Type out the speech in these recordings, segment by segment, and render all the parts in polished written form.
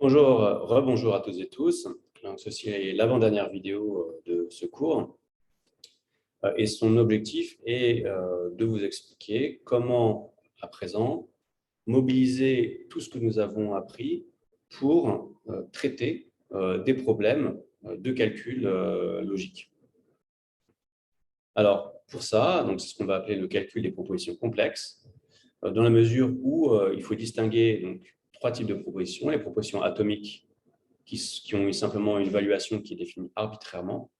Bonjour, rebonjour à toutes et tous. Donc, ceci est l'avant-dernière vidéo de ce cours et son objectif est de vous expliquer comment, à présent, mobiliser tout ce que nous avons appris pour traiter des problèmes de calcul logique. Alors, pour ça, c'est ce qu'on va appeler le calcul des propositions complexes, dans la mesure où il faut distinguer trois types de propositions: les propositions atomiques, qui ont simplement une valuation qui est définie arbitrairement.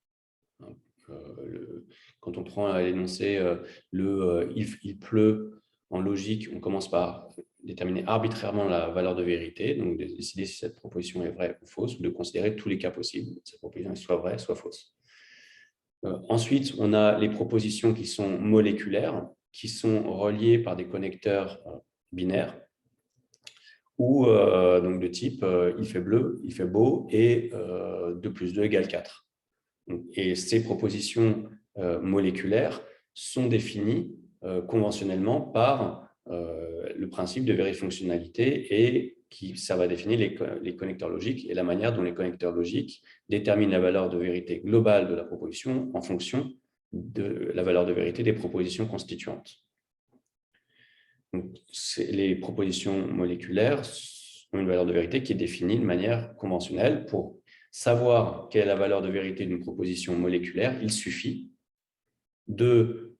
Quand on prend l'énoncé il pleut en logique, on commence par déterminer arbitrairement la valeur de vérité, donc de décider si cette proposition est vraie ou fausse, ou de considérer tous les cas possibles, que cette proposition est soit vraie, soit fausse. Ensuite, on a les propositions qui sont moléculaires, qui sont reliées par des connecteurs binaires, ou donc de type il fait bleu, il fait beau et 2 plus 2 égale 4. Et ces propositions moléculaires sont définies conventionnellement par le principe de vérifonctionnalité et ça va définir les connecteurs logiques et la manière dont les connecteurs logiques déterminent la valeur de vérité globale de la proposition en fonction de la valeur de vérité des propositions constituantes. Les propositions moléculaires ont une valeur de vérité qui est définie de manière conventionnelle. Pour savoir quelle est la valeur de vérité d'une proposition moléculaire, il suffit de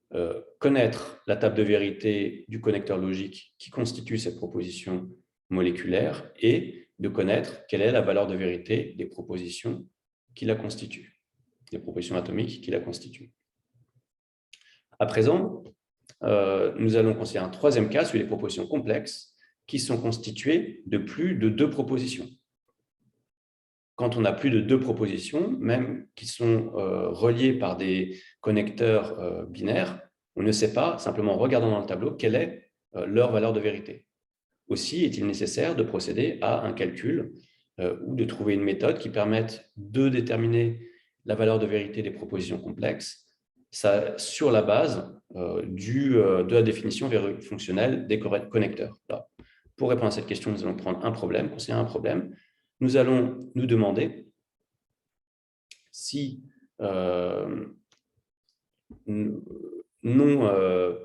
connaître la table de vérité du connecteur logique qui constitue cette proposition moléculaire et de connaître quelle est la valeur de vérité des propositions qui la constituent, des propositions atomiques qui la constituent. À présent, nous allons considérer un troisième cas, celui des propositions complexes, qui sont constituées de plus de 2 propositions. Quand on a plus de 2 propositions, même qui sont reliées par des connecteurs binaires, on ne sait pas, simplement en regardant dans le tableau, quelle est leur valeur de vérité. Aussi, est-il nécessaire de procéder à un calcul ou de trouver une méthode qui permette de déterminer la valeur de vérité des propositions complexes sur la base de la définition fonctionnelle des connecteurs. Alors, pour répondre à cette question, nous allons prendre un problème, considérer un problème. Nous allons nous demander si non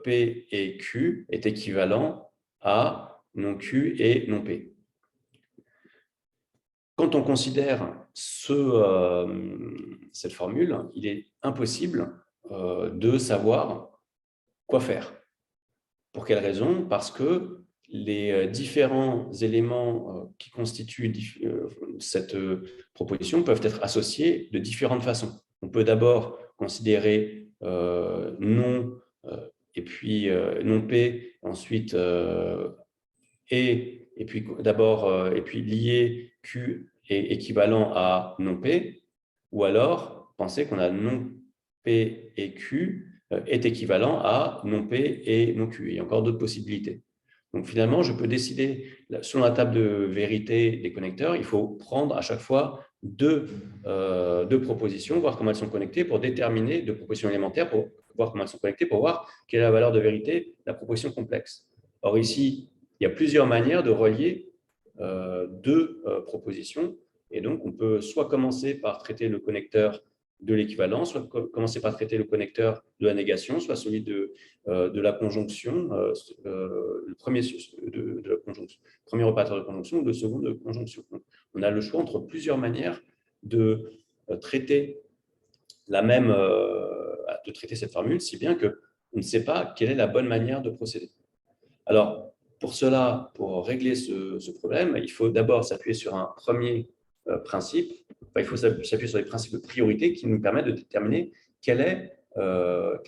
P et Q est équivalent à non Q et non P. Quand on considère cette formule, il est impossible de savoir quoi faire. Pour quelle raison? Parce que les différents éléments qui constituent cette proposition peuvent être associés de différentes façons. On peut d'abord considérer non et puis non P, ensuite et puis d'abord et puis lier Q est équivalent à non P, ou alors penser qu'on a non P et Q est équivalent à non P et non Q. Il y a encore d'autres possibilités. Donc finalement, je peux décider, selon la table de vérité des connecteurs, il faut prendre à chaque fois deux propositions, voir comment elles sont connectées pour déterminer, deux propositions élémentaires pour voir comment elles sont connectées, pour voir quelle est la valeur de vérité de la proposition complexe. Or ici, il y a plusieurs manières de relier deux propositions, et donc on peut soit commencer par traiter le connecteur de l'équivalence, soit commencer par traiter le connecteur de la négation, soit celui de la conjonction, le premier de la conjonction, premier opérateur de conjonction ou le second de conjonction. On a le choix entre plusieurs manières de traiter de traiter cette formule, si bien qu'on ne sait pas quelle est la bonne manière de procéder. Alors, pour cela, pour régler ce problème, il faut d'abord s'appuyer sur un premier principe. Il faut s'appuyer sur les principes de priorité qui nous permettent de déterminer quels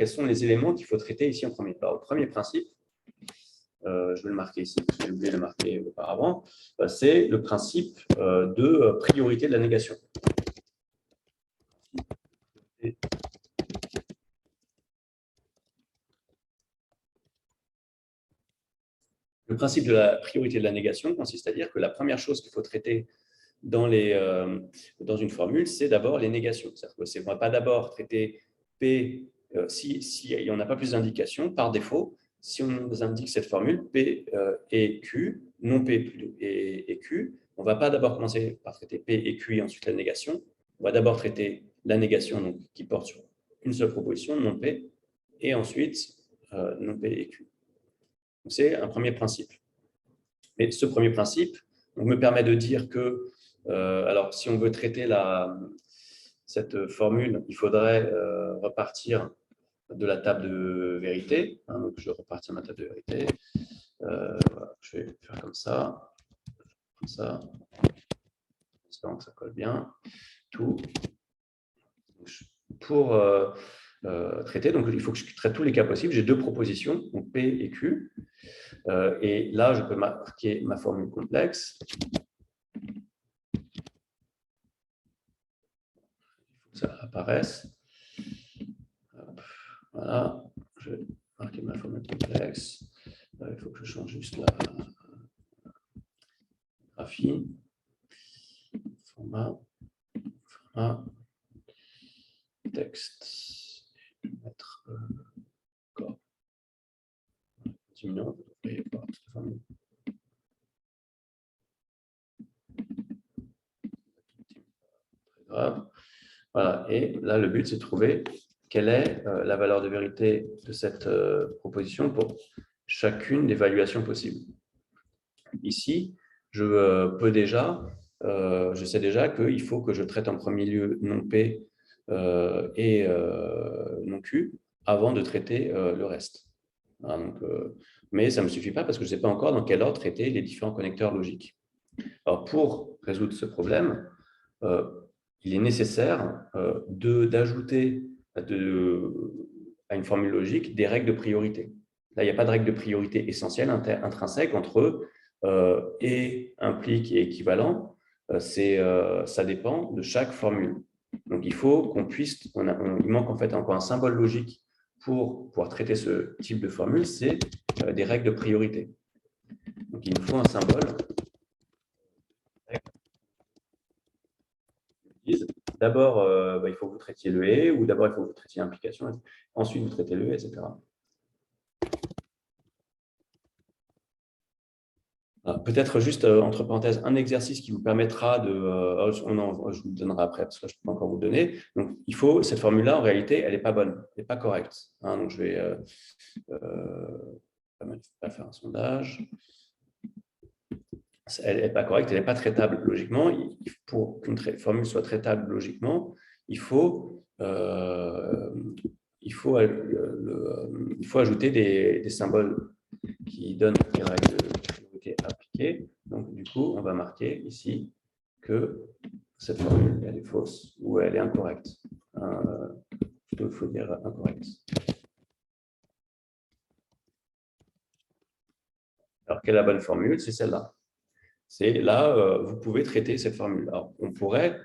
sont les éléments qu'il faut traiter ici en premier. Alors, le premier principe, je vais le marquer ici, parce que j'ai oublié de le marquer auparavant, c'est le principe de priorité de la négation. Le principe de la priorité de la négation consiste à dire que la première chose qu'il faut traiter dans une formule, c'est d'abord les négations. C'est-à-dire qu'on ne va pas d'abord traiter P si on n'a pas plus d'indications. Par défaut, si on nous indique cette formule P et Q, non P et Q, on ne va pas d'abord commencer par traiter P et Q et ensuite la négation. On va d'abord traiter la négation donc, qui porte sur une seule proposition, non P, et ensuite non P et Q. C'est un premier principe. Mais ce premier principe me permet de dire que, alors si on veut traiter cette formule, il faudrait repartir de la table de vérité. Donc je repartis à ma table de vérité. Voilà, je vais faire comme ça, espérant que ça colle bien. Tout. Pour traiter, donc il faut que je traite tous les cas possibles. J'ai deux propositions, donc P et Q. Et là, je peux marquer ma formule complexe. Il faut que ça apparaisse. Voilà, je vais marquer ma formule complexe. Il faut que je change juste la graphie. Format, texte. Je vais mettre corps. Continuons, vous devriez voir cette formule. Très grave. Voilà, et là, le but, c'est de trouver quelle est la valeur de vérité de cette proposition pour chacune des évaluations possibles. Ici, je sais déjà qu'il faut que je traite en premier lieu non P et non Q avant de traiter le reste. Voilà, donc, mais ça ne me suffit pas parce que je ne sais pas encore dans quel ordre traiter les différents connecteurs logiques. Alors, pour résoudre ce problème, il est nécessaire d'ajouter à une formule logique des règles de priorité. Là, il n'y a pas de règle de priorité essentielle intrinsèque entre et implique et équivalent. Ça dépend de chaque formule. Donc, il faut qu'on puisse, il manque en fait encore un symbole logique pour pouvoir traiter ce type de formule, c'est des règles de priorité. Donc, il nous faut un symbole. D'abord, il faut que vous traitiez le et, ou d'abord, il faut que vous traitiez l'implication, ensuite, vous traitez le et, etc. Peut-être juste, entre parenthèses, un exercice qui vous permettra de… je vous le donnerai après, parce que je ne peux pas encore vous le donner. Donc, cette formule-là, en réalité, elle n'est pas bonne, elle n'est pas correcte. Donc, je vais pas faire un sondage. Elle n'est pas correcte, elle n'est pas traitable logiquement. Pour qu'une formule soit traitable logiquement, il faut ajouter des symboles qui donnent des règles de priorité appliquées. Donc, du coup, on va marquer ici que cette formule, elle est fausse ou elle est incorrecte. Plutôt, il faut dire incorrecte. Alors, quelle est la bonne formule? C'est celle-là. C'est là, vous pouvez traiter cette formule. Alors, on pourrait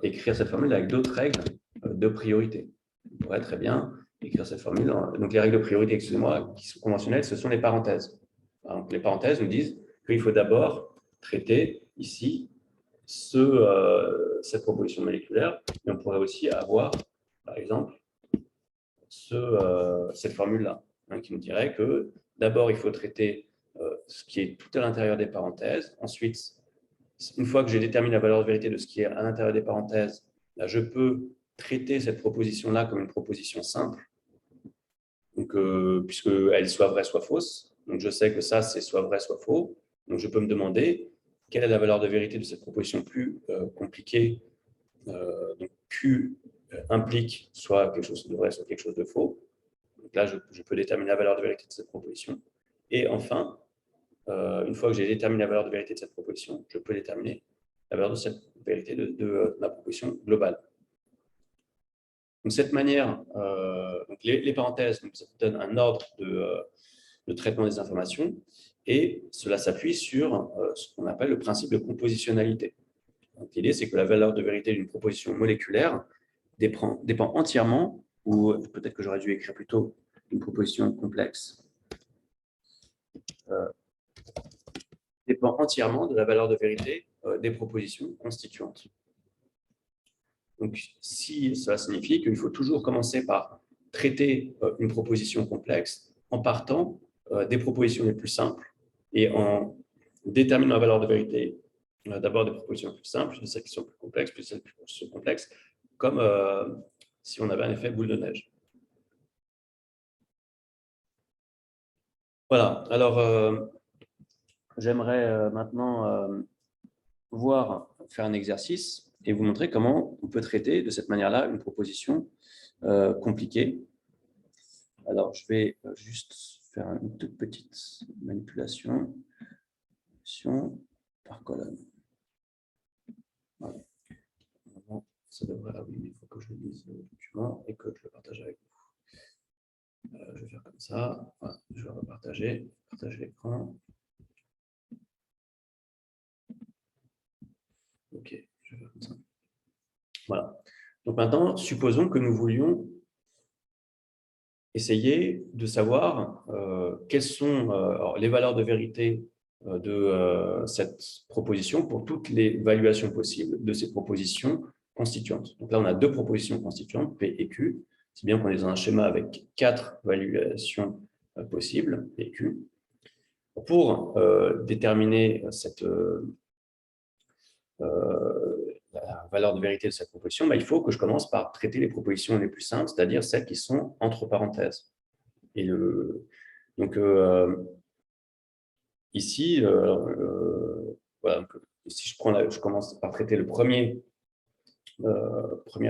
écrire cette formule avec d'autres règles de priorité. On pourrait très bien écrire cette formule. Donc, les règles de priorité, excusez-moi, qui sont conventionnelles, ce sont les parenthèses. Donc, les parenthèses nous disent qu'il faut d'abord traiter ici cette proposition moléculaire. Et on pourrait aussi avoir, par exemple, cette formule-là, qui nous dirait que d'abord, il faut traiter ce qui est tout à l'intérieur des parenthèses. Ensuite, une fois que j'ai déterminé la valeur de vérité de ce qui est à l'intérieur des parenthèses, là, je peux traiter cette proposition-là comme une proposition simple, donc, puisqu'elle soit vraie, soit fausse. Donc, je sais que ça, c'est soit vrai, soit faux. Donc, je peux me demander quelle est la valeur de vérité de cette proposition plus compliquée. Donc, Q implique soit quelque chose de vrai, soit quelque chose de faux. Donc là, je peux déterminer la valeur de vérité de cette proposition. Et enfin, une fois que j'ai déterminé la valeur de vérité de cette proposition, je peux déterminer la valeur de cette vérité de ma proposition globale. Donc, cette manière, donc les parenthèses, donc ça donne un ordre de traitement des informations et cela s'appuie sur ce qu'on appelle le principe de compositionnalité. L'idée, c'est que la valeur de vérité d'une proposition moléculaire dépend entièrement, ou peut-être que j'aurais dû écrire plutôt une proposition complexe, dépend entièrement de la valeur de vérité des propositions constituantes. Donc, si cela signifie qu'il faut toujours commencer par traiter une proposition complexe en partant des propositions les plus simples et en déterminant la valeur de vérité d'abord des propositions plus simples, puis celles qui sont plus complexes, puis celles qui sont complexes, comme si on avait un effet boule de neige. Voilà, alors j'aimerais maintenant faire un exercice et vous montrer comment on peut traiter de cette manière-là une proposition compliquée. Alors, je vais juste faire une toute petite manipulation par colonne. Voilà. Ça devrait, ah oui, il faut que je lise le document et que je le partage avec vous. Je vais faire comme ça. Voilà, je vais partager l'écran. Ok, je vais faire comme ça. Voilà. Donc maintenant, supposons que nous voulions essayer de savoir quelles sont les valeurs de vérité de cette proposition pour toutes les évaluations possibles de ces propositions constituantes. Donc là, on a deux propositions constituantes, P et Q. C'est bien qu'on est dans un schéma avec 4 évaluations possibles, P et Q. Pour déterminer la valeur de vérité de cette proposition, il faut que je commence par traiter les propositions les plus simples, c'est-à-dire celles qui sont entre parenthèses. Et donc, ici, voilà, si je commence par traiter le premier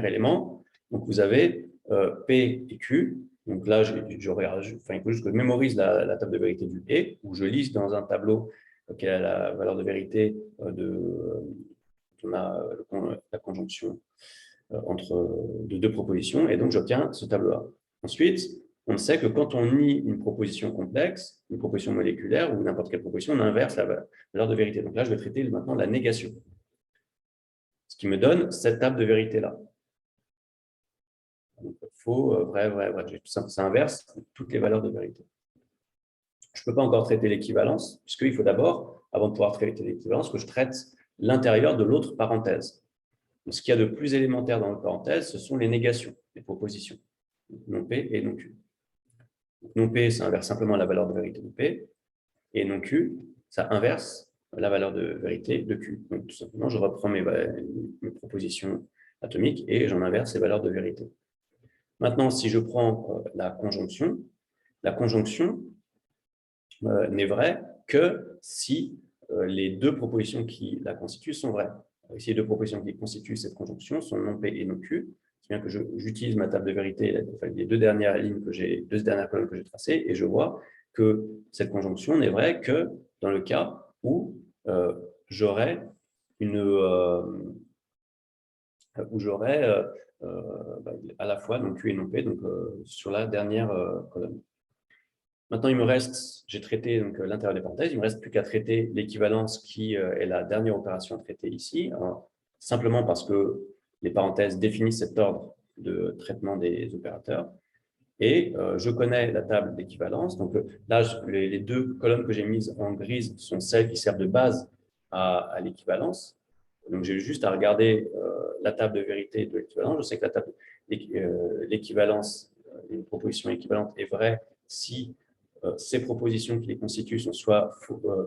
élément, donc vous avez P et Q. Donc là, il faut juste que je mémorise la table de vérité du et, où je lise dans un tableau quelle est la valeur de vérité de la conjonction de deux propositions, et donc j'obtiens ce tableau-là. Ensuite, on sait que quand on nie une proposition complexe, une proposition moléculaire ou n'importe quelle proposition, on inverse la valeur de vérité. Donc là, je vais traiter maintenant la négation, ce qui me donne cette table de vérité-là. Faux, vrai, vrai, vrai. Ça inverse toutes les valeurs de vérité. Je ne peux pas encore traiter l'équivalence, puisqu'il faut d'abord, avant de pouvoir traiter l'équivalence, que je traite l'intérieur de l'autre parenthèse. Donc, ce qu'il y a de plus élémentaire dans la parenthèse, ce sont les négations, les propositions, non P et non Q. Donc, non P, ça inverse simplement la valeur de vérité de P, et non Q, ça inverse la valeur de vérité de Q. Donc, tout simplement, je reprends mes propositions atomiques et j'en inverse les valeurs de vérité. Maintenant, si je prends la conjonction n'est vraie que si les deux propositions qui la constituent sont vraies. Si les deux propositions qui constituent cette conjonction sont non P et non Q, c'est bien que j'utilise ma table de vérité, les deux dernières colonnes que j'ai tracées, et je vois que cette conjonction n'est vraie que dans le cas où j'aurais à la fois non Q et non P, donc sur la dernière colonne. Maintenant, j'ai traité l'intérieur des parenthèses, il ne me reste plus qu'à traiter l'équivalence qui est la dernière opération à traiter ici, simplement parce que les parenthèses définissent cet ordre de traitement des opérateurs. Et je connais la table d'équivalence. Donc là, les deux colonnes que j'ai mises en grise sont celles qui servent de base à l'équivalence. Donc j'ai juste à regarder la table de vérité de l'équivalence. Je sais que la table l'équivalence, une proposition équivalente est vraie si ces propositions qui les constituent sont soit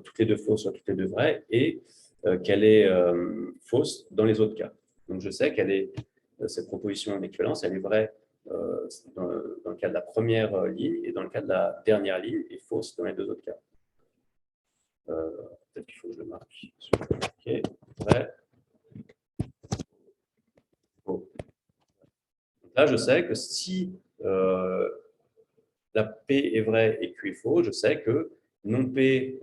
toutes les deux fausses, soit toutes les deux vraies, et qu'elle est fausse dans les autres cas. Donc je sais qu'elle est cette proposition d'équivalence, elle est vraie dans le cas de la première ligne et dans le cas de la dernière ligne, et fausse dans les deux autres cas. Peut-être qu'il faut que je le marque. Ok, vrai. Faux. Donc là, je sais que si la P est vraie et Q est faux, je sais que non P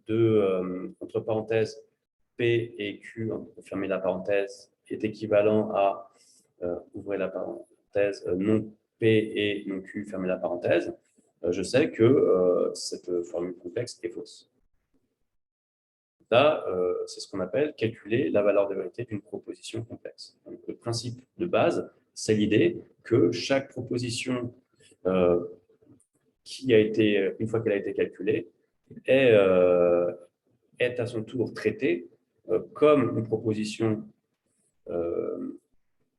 entre parenthèses P et Q, fermer la parenthèse, est équivalent à ouvrez la parenthèse, non P et non Q, fermez la parenthèse. Je sais que cette formule complexe est fausse. Là, c'est ce qu'on appelle calculer la valeur de vérité d'une proposition complexe. Donc, le principe de base, c'est l'idée que chaque proposition qui a été, une fois qu'elle a été calculée, est à son tour traitée comme une proposition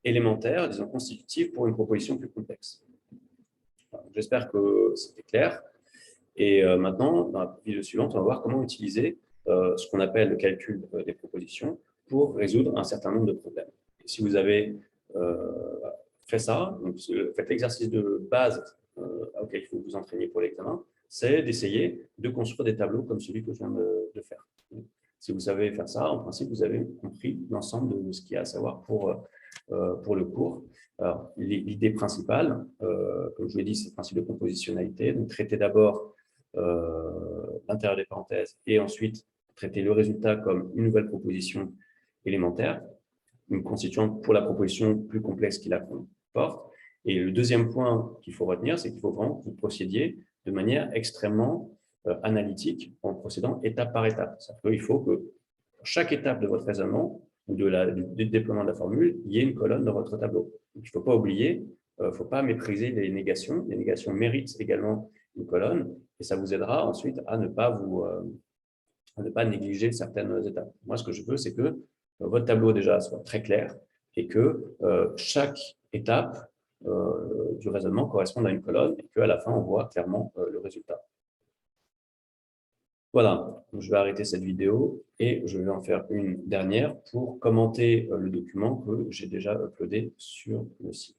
élémentaire, disons constitutive, pour une proposition plus complexe. J'espère que c'était clair. Et maintenant, dans la vidéo suivante, on va voir comment utiliser ce qu'on appelle le calcul des propositions pour résoudre un certain nombre de problèmes. Et si vous avez fait ça, donc faites l'exercice de base auquel il faut vous entraîner pour l'examen, c'est d'essayer de construire des tableaux comme celui que je viens de faire. Si vous savez faire ça, en principe, vous avez compris l'ensemble de ce qu'il y a à savoir pour le cours. L'idée principale, comme je vous l'ai dit, c'est le principe de compositionnalité. Donc, traiter d'abord l'intérieur des parenthèses et ensuite traiter le résultat comme une nouvelle proposition élémentaire, une constituante pour la proposition plus complexe qui la comporte. Et le deuxième point qu'il faut retenir, c'est qu'il faut vraiment que vous procédiez de manière extrêmement analytique en procédant étape par étape. Il faut que pour chaque étape de votre raisonnement ou du déploiement de la formule, il y ait une colonne dans votre tableau. Donc, il ne faut pas oublier, il ne faut pas mépriser les négations. Les négations méritent également une colonne et ça vous aidera ensuite à ne pas négliger certaines étapes. Moi, ce que je veux, c'est que votre tableau déjà soit très clair et que chaque étape du raisonnement corresponde à une colonne et qu'à la fin, on voit clairement le résultat. Voilà, je vais arrêter cette vidéo et je vais en faire une dernière pour commenter le document que j'ai déjà uploadé sur le site.